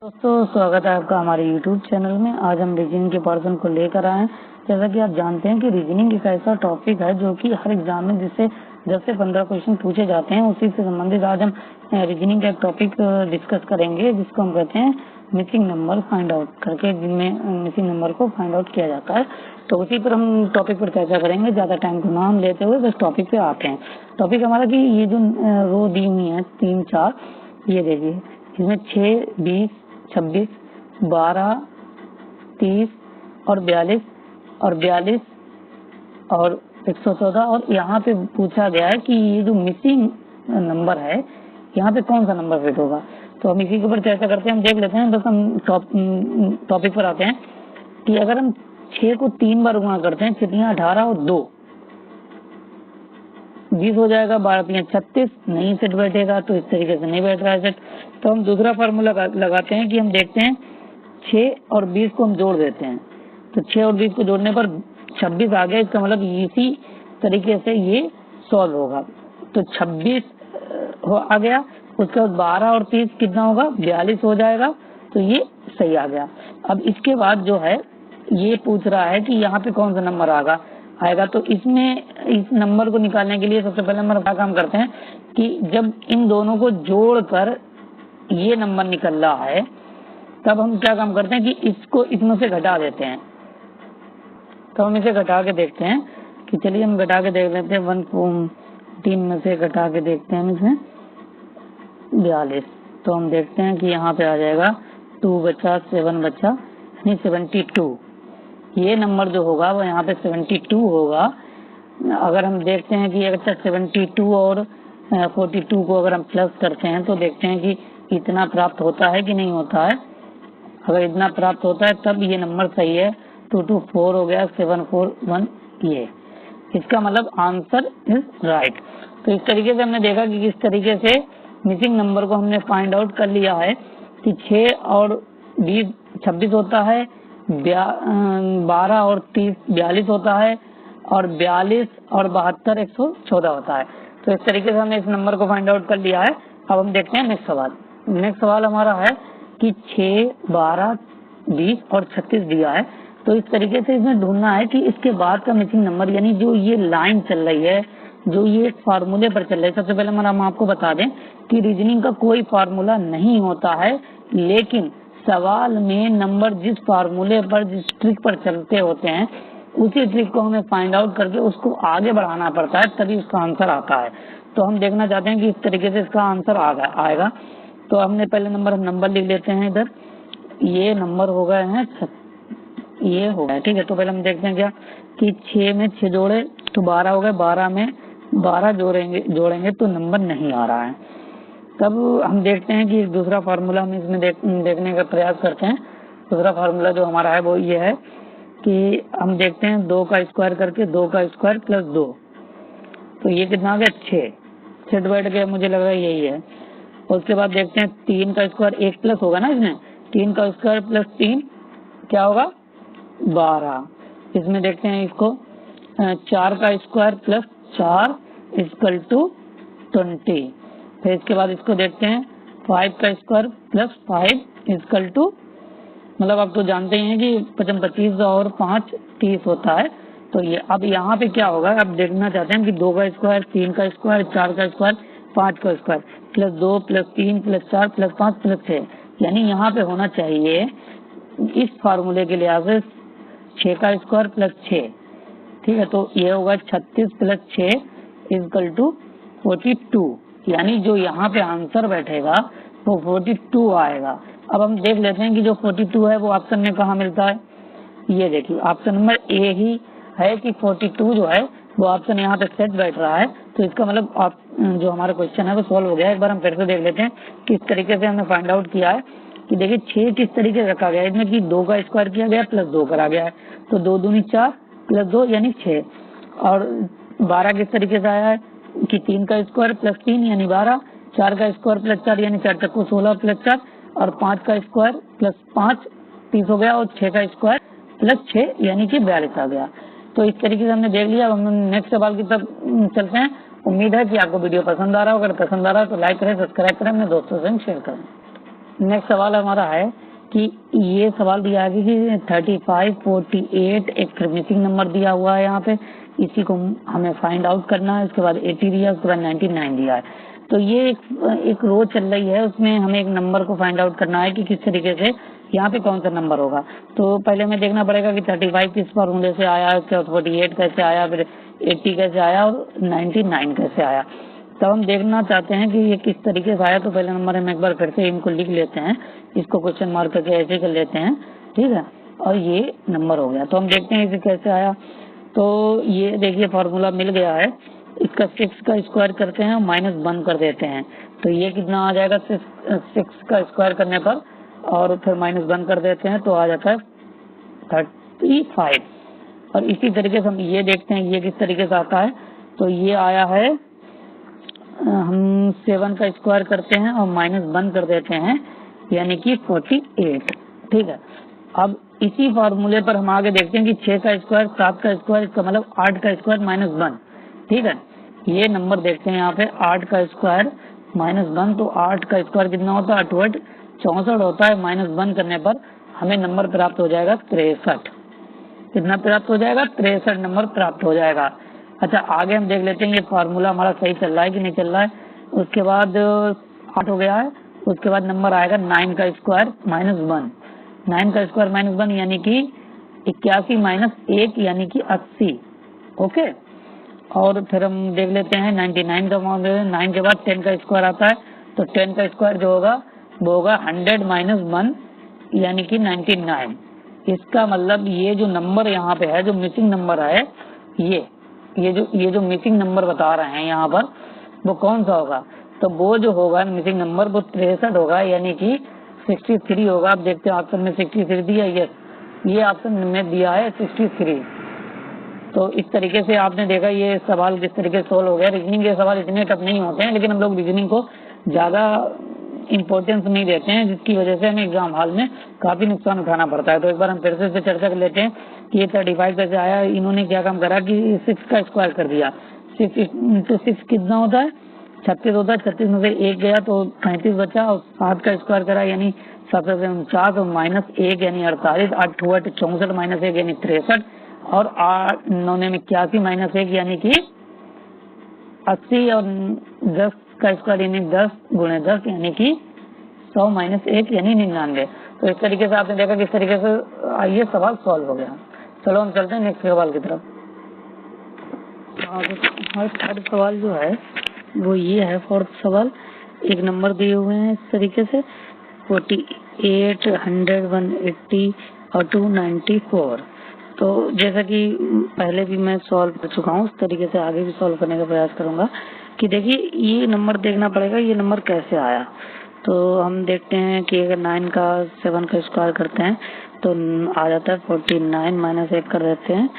दोस्तों स्वागत है आपका हमारे YouTube चैनल में। आज हम रीजनिंग के पोर्शन को लेकर आए हैं। जैसा कि आप जानते हैं कि रीजनिंग एक ऐसा टॉपिक है जो कि हर एग्जाम में जिससे 10 से 15 क्वेश्चन पूछे जाते हैं, उसी से संबंधित आज हम रीजनिंग का एक टॉपिक डिस्कस करेंगे जिसको हम कहते हैं मिसिंग नंबर फाइंड आउट करके, जिनमें मिसिंग नंबर को फाइंड आउट किया जाता है। तो उसी पर हम टॉपिक पर चर्चा करेंगे, ज्यादा टाइम को ना हम लेते हुए बस टॉपिक पे आते हैं। टॉपिक हमारा कि ये जो रो दी हुई है 3, 4, ये देखिए इसमें 6, 20, 26, 12, 30 और 42 और 114 और यहाँ पे पूछा गया है कि ये जो मिसिंग नंबर है यहाँ पे कौन सा नंबर फिट होगा। तो हम इसी के ऊपर चर्चा करते हैं, हम देख लेते हैं। बस हम टॉपिक पर आते हैं कि अगर हम 6 को 3 बार गुणा करते हैं, कितनी 18 और 2 20 हो जाएगा, 12 36 नहीं सेट बैठेगा, तो इस तरीके से नहीं बैठ रहा है सेट। तो हम दूसरा फार्मूला लगाते हैं कि हम देखते हैं 6 और 20 को हम जोड़ देते हैं, तो 6 और 20 को जोड़ने पर 26 आ गया। इसका मतलब इसी तरीके से ये सॉल्व होगा। तो 26 आ गया, उसके बाद 12 और 30 कितना होगा, 42 हो जाएगा, तो ये सही आ गया। अब इसके बाद जो है ये पूछ रहा है कि यहाँ पे कौन सा नंबर आएगा। तो इसमें इस नंबर को निकालने के लिए सबसे पहले हम क्या काम करते हैं कि जब इन दोनों को जोड़कर ये नंबर निकल रहा है, तब हम क्या काम करते हैं कि इसको इसमें से घटा देते हैं। तो हम इसे घटा के देखते हैं कि चलिए हम घटा के देख लेते हैं। 1.3 में से घटा के देखते हैं इसमें 42। तो हम देखते हैं कि यहाँ पे आ जाएगा 2 बचा 7 बचा यानी 72। ये नंबर जो होगा वो यहाँ पे 72 होगा। अगर हम देखते हैं कि अगर 72 और 42 को अगर हम प्लस करते हैं तो देखते हैं कि इतना प्राप्त होता है कि नहीं होता है। अगर इतना प्राप्त होता है तब ये नंबर सही है। 224 हो गया, 741, ये इसका मतलब आंसर इज राइट। तो इस तरीके से हमने देखा कि किस तरीके से मिसिंग नंबर को हमने फाइंड आउट कर लिया है कि 6 और 20 26 होता है, 12 और 30 42 होता है, और 42 और 72 114 होता है। तो इस तरीके से हमने इस नंबर को फाइंड आउट कर लिया है। अब हम देखते हैं नेक्स्ट सवाल। नेक्स्ट सवाल हमारा है कि 6, 12, 20 और 36 दिया है। तो इस तरीके से इसमें ढूंढना है कि इसके बाद का मिसिंग नंबर, यानी जो ये लाइन चल रही है, जो ये फार्मूले पर चल रही है। सबसे पहले हम आपको बता दें कि रीजनिंग का कोई फार्मूला नहीं होता है, लेकिन सवाल में नंबर जिस फार्मूले पर, जिस ट्रिक पर चलते होते हैं, उसी ट्रिक को हमें फाइंड आउट करके उसको आगे बढ़ाना पड़ता है, तभी उसका आंसर आता है। तो हम देखना चाहते हैं कि इस तरीके से इसका आंसर आएगा। तो हमने पहले नंबर लिख लेते हैं इधर। ये नंबर हो गए हैं, ये हो गया, ठीक है। तो पहले हम देखते हैं क्या कि 6 में 6 जोड़े तो 12 हो गए, 12 में 12 जोड़ेंगे तो नंबर नहीं आ रहा है। तब हम देखते हैं कि दूसरा फार्मूला हम इसमें देखने का प्रयास करते हैं। दूसरा फार्मूला जो हमारा है वो ये है कि हम देखते हैं 2 का स्क्वायर करके 2 का स्क्वायर प्लस 2, तो ये कितना आ गया 6 सेट बैठ गया, मुझे लग रहा है यही है। उसके बाद देखते हैं 3 का स्क्वायर 1 प्लस होगा ना इसमें, 3 का स्क्वायर प्लस 3 क्या होगा 12। इसमें देखते हैं इसको 4 का स्क्वायर प्लस 4 इक्वल टू 20। फिर इसके बाद इसको देखते हैं 5 का स्क्वायर प्लस 5 इक्वल टू, मतलब आप तो जानते ही हैं कि 25 और 5 30 होता है। तो ये अब यहाँ पे क्या होगा, अब देखना चाहते हैं कि 2 का स्क्वायर 3 का स्क्वायर 4 का स्क्वायर 5 का square plus 2 plus 3 plus 4 plus 5 plus 6, यानी यहाँ पे होना चाहिए इस फार्मूले के लिहाज से 6 का स्क्वायर प्लस 6, ठीक है। तो ये होगा 36 प्लस 6 इक्वल टू 42, यानी जो यहाँ पे आंसर बैठेगा वो 42 आएगा। अब हम देख लेते हैं कि जो 42 है वो ऑप्शन में कहाँ मिलता है। ये देखिए ऑप्शन नंबर ए ही है कि 42 जो है वो ऑप्शन यहाँ पे सेट बैठ रहा है। तो इसका मतलब जो हमारा क्वेश्चन है वो सॉल्व हो गया है। एक बार हम फिर से देख लेते हैं किस तरीके से हमने फाइंड आउट किया है। कि देखिए 6 किस तरीके से रखा गया है, इसमें कि 2 का स्क्वायर किया गया प्लस 2 करा गया है, तो 2 दूनी 4 प्लस 2 यानी 6। और 12 किस तरीके से आया है कि 3 का स्क्वायर प्लस 3 यानी 12, 4 का स्क्वायर प्लस 4 यानी 4 तक 16 प्लस 4, और 5 का स्क्वायर प्लस 5 30 हो गया, और 6 का स्क्वायर प्लस 6 यानी कि 42 आ गया। तो इस तरीके से हमने देख लिया। अब हम नेक्स्ट सवाल की तरफ चलते हैं। उम्मीद है कि आपको वीडियो पसंद आ रहा हो। अगर पसंद आ रहा हो तो लाइक करें, सब्सक्राइब करें, अपने दोस्तों से शेयर करें। नेक्स्ट सवाल हमारा है कि ये सवाल दिया है कि 35, 48 एक मिसिंग नंबर दिया हुआ है यहाँ पे, इसी को हमें फाइंड आउट करना है। उसके बाद 80 दिया, उसके बाद 99 दिया है। तो ये एक रो चल रही है, उसमें हमें एक नंबर को फाइंड आउट करना है कि किस तरीके से यहाँ पे कौन सा नंबर होगा। तो पहले हमें देखना पड़ेगा कि 35 किस फॉर्मूले से आया, 48 कैसे आया, फिर 80 कैसे आया और 99 कैसे आया। तब हम देखना चाहते हैं कि ये किस तरीके से आया। तो पहले नंबर हम एक बार फिर से इनको लिख लेते हैं, इसको क्वेश्चन मार्क करके ऐसे कर लेते हैं, ठीक है। और ये नंबर हो गया। तो हम देखते हैं इसे कैसे आया। तो ये देखिए फॉर्मूला मिल गया है, इसका 6 का स्क्वायर करते हैं और -1 कर देते हैं। तो ये कितना आ जाएगा 6 का स्क्वायर करने पर, और फिर -1 कर देते हैं तो आ जाता है 35। और इसी तरीके से हम ये देखते हैं ये किस तरीके से आता है। तो ये आया है, हम 7 का स्क्वायर करते हैं और -1 कर देते हैं, यानी कि 48, ठीक है। अब इसी फॉर्मूले पर हम आगे देखते हैं कि 6 का स्क्वायर, 7 का स्क्वायर, इसका मतलब 8 का स्क्वायर -1, ठीक है। ये नंबर देखते हैं यहाँ पे 8 का स्क्वायर -1, तो 8 का स्क्वायर कितना होता है 8 64 होता है। -1 करने पर हमें नंबर प्राप्त हो जाएगा 63। कितना प्राप्त हो जाएगा 63 नंबर प्राप्त हो जाएगा। अच्छा आगे हम देख लेते हैं ये फार्मूला हमारा सही चल रहा है कि नहीं चल रहा है। उसके बाद 8 हो गया है, उसके बाद नंबर आएगा 9 का स्क्वायर -1, 9 का स्क्वायर -1 यानी कि 81 - 1 यानी कि 80, ओके। और फिर हम देख लेते हैं 99 का मॉडल। 9 के बाद 10 का स्क्वायर आता है, तो 10 का स्क्वायर जो होगा वो होगा 100 - 1 यानी कि 99। इसका मतलब ये जो नंबर यहाँ पे है, जो मिसिंग नंबर है, ये जो मिसिंग नंबर बता रहे हैं यहाँ पर, वो कौन सा होगा। तो वो जो होगा मिसिंग नंबर वो 63 होगा, यानी कि 63 होगा। आप देखते हैं ऑप्शन में 63 दिया, ये ऑप्शन में दिया है 63। तो इस तरीके से आपने देखा ये सवाल किस तरीके से सोल्व हो गया। रीजनिंग के सवाल इतने टफ नहीं होते हैं, लेकिन हम लोग रीजनिंग को ज्यादा इंपॉर्टेंस नहीं देते हैं, जिसकी वजह से हमें एग्जाम हॉल में काफी नुकसान उठाना पड़ता है। तो एक बार हम फिर से चर्चा कर लेते हैं कि ये 35 कैसे आया। इन्होंने क्या काम करा कि 6 का स्क्वायर कर दिया। 6 × 6 कितना होता है 36 होता है। 36 में से 1 गया तो 35 बचा, और 7 का स्क्वायर करा यानी 7 से 49 और -1 यानी 48, 8 हुआ 64 -1 यानी 63, और 8 9 में 81 - 1 यानी कि 80, और 10 का स्क्वायर यानी 10 × 10 यानी कि 100 - 1 यानी 99। तो इस तरीके से आपने देखा किस तरीके से ये सवाल सॉल्व हो गया। चलो हम चलते हैं नेक्स्ट सवाल की तरफ। हमारा थर्ड सवाल जो है वो ये है, फोर्थ सवाल। एक नंबर दिए हुए हैं इस तरीके से 48, 100, 180 और 294। तो जैसा कि पहले भी मैं सॉल्व कर चुका हूँ, उस तरीके से आगे भी सॉल्व करने का प्रयास करूंगा। कि देखिए ये नंबर देखना पड़ेगा, ये नंबर कैसे आया। तो हम देखते हैं कि अगर 9 का 7 का स्क्वायर करते हैं तो आ जाता है 49 - 1 कर देते हैं।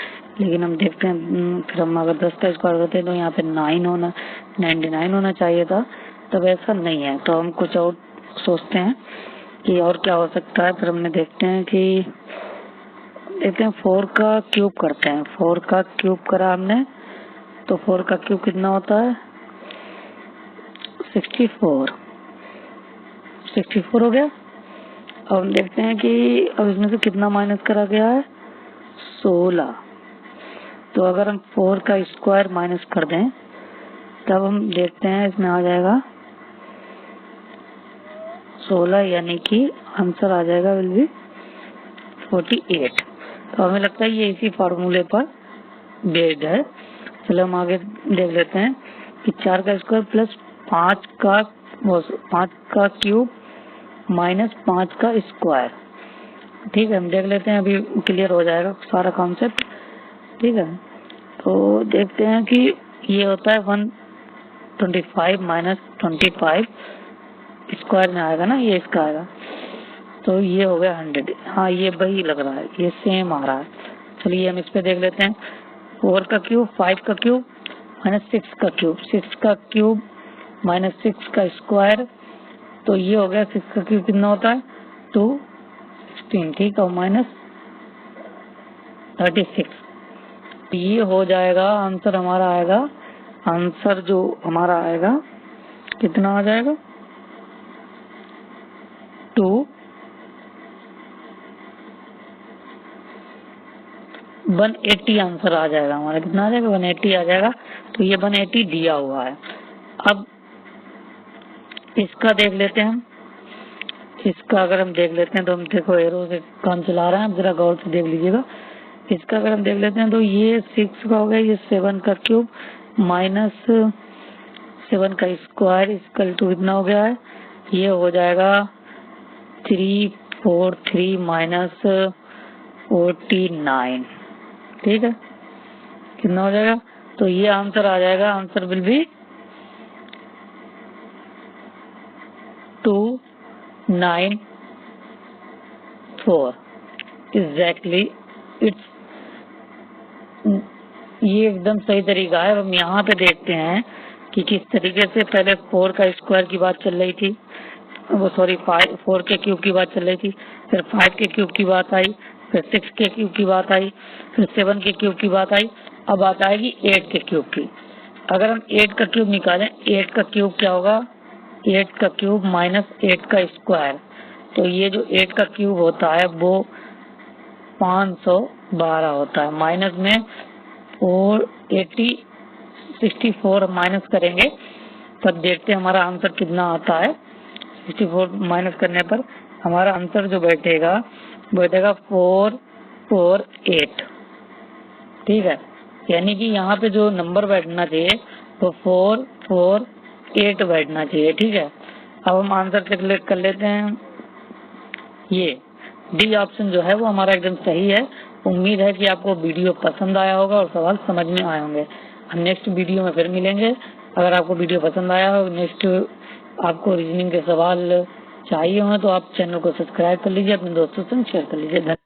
लेकिन हम देखते हैं फिर हम अगर 10 का स्क्वायर करते हैं तो यहाँ पे 99 होना चाहिए था, तब ऐसा नहीं है। तो हम कुछ और सोचते हैं कि और क्या हो सकता है। फिर हमने देखते हैं 4 का क्यूब करते हैं। 4 का क्यूब करा हमने, तो 4 का क्यूब कितना होता है 64 हो गया। अब हम देखते हैं कि अब इसमें से कितना माइनस करा गया है 16। तो अगर हम 4 का स्क्वायर माइनस कर दें तब हम देखते हैं इसमें आ जाएगा 16, यानी कि आंसर आ जाएगा विल बी 48। तो हमें लगता है ये इसी फॉर्मूले पर बेस्ड है। चलो हम आगे देख लेते हैं कि 4 का स्क्वायर प्लस 5 का क्यूब माइनस 5 का स्क्वायर। ठीक है, हम देख लेते हैं, अभी क्लियर हो जाएगा सारा कॉन्सेप्ट। ठीक है, तो देखते हैं कि ये होता है 125 - 25 स्क्वायर में आएगा ना, ये इसका आएगा। तो ये हो गया 100। हाँ ये वही लग रहा है, ये सेम आ रहा है। चलिए हम इस पे देख लेते हैं। 4 का क्यूब 5 का क्यूब माइनस 6 का क्यूब, 6 का क्यूब माइनस 6 का स्क्वायर। तो ये हो गया 6 का क्यूब कितना होता है 216, ठीक है, माइनस 36। ये हो जाएगा आंसर हमारा आएगा, आंसर जो हमारा आएगा कितना आ जाएगा टू 180 आंसर आ जाएगा हमारा। कितना आ जाएगा? 180 आ जाएगा। तो ये 180 दिया हुआ है। अब इसका देख लेते हैं हम। इसका अगर हम देख लेते हैं तो हम देखो एरो से काम चला रहे हैं, आप जरा गौर से देख लीजिएगा। इसका अगर हम देख लेते हैं तो ये 6 का हो गया, ये 7 का क्यूब माइनस 7 का स्क्वायर इक्वल टू कितना हो गया है? ये हो जाएगा 343 माइनस 49। ठीक है, कितना हो जाएगा? तो ये आंसर आ जाएगा। Answer will be 294 exactly. It's ये एकदम सही तरीका है। हम यहाँ पे देखते हैं कि किस तरीके से पहले 4 का स्क्वायर की बात चल रही थी, वो सॉरी 4 के क्यूब की बात चल रही थी, फिर 5 के क्यूब की बात आई, फिर 6 के क्यूब की बात आई, फिर 7 के क्यूब की बात आई। अब बात आएगी 8 के क्यूब की। अगर हम 8 का क्यूब निकालें, 8 का क्यूब क्या होगा? 8 का क्यूब माइनस 8 का स्क्वायर। तो ये जो 8 का क्यूब होता है वो 512 होता है। माइनस में 64 माइनस करेंगे तब देखते हैं हमारा आंसर कितना आता है। 64 माइनस करने पर हमारा आंसर जो बैठेगा 448। ठीक है, यानी कि यहाँ पे जो नंबर बैठना चाहिए वो 448 बैठना चाहिए। ठीक है, अब हम आंसर कैलकुलेट कर लेते हैं। ये डी ऑप्शन जो है वो हमारा एकदम सही है। उम्मीद है कि आपको वीडियो पसंद आया होगा और सवाल समझ में आए होंगे। हम नेक्स्ट वीडियो में फिर मिलेंगे। अगर आपको वीडियो पसंद आया हो, नेक्स्ट आपको रीजनिंग के सवाल चाहिए हो तो आप चैनल को सब्सक्राइब कर लीजिए, अपने दोस्तों से शेयर कर लीजिए।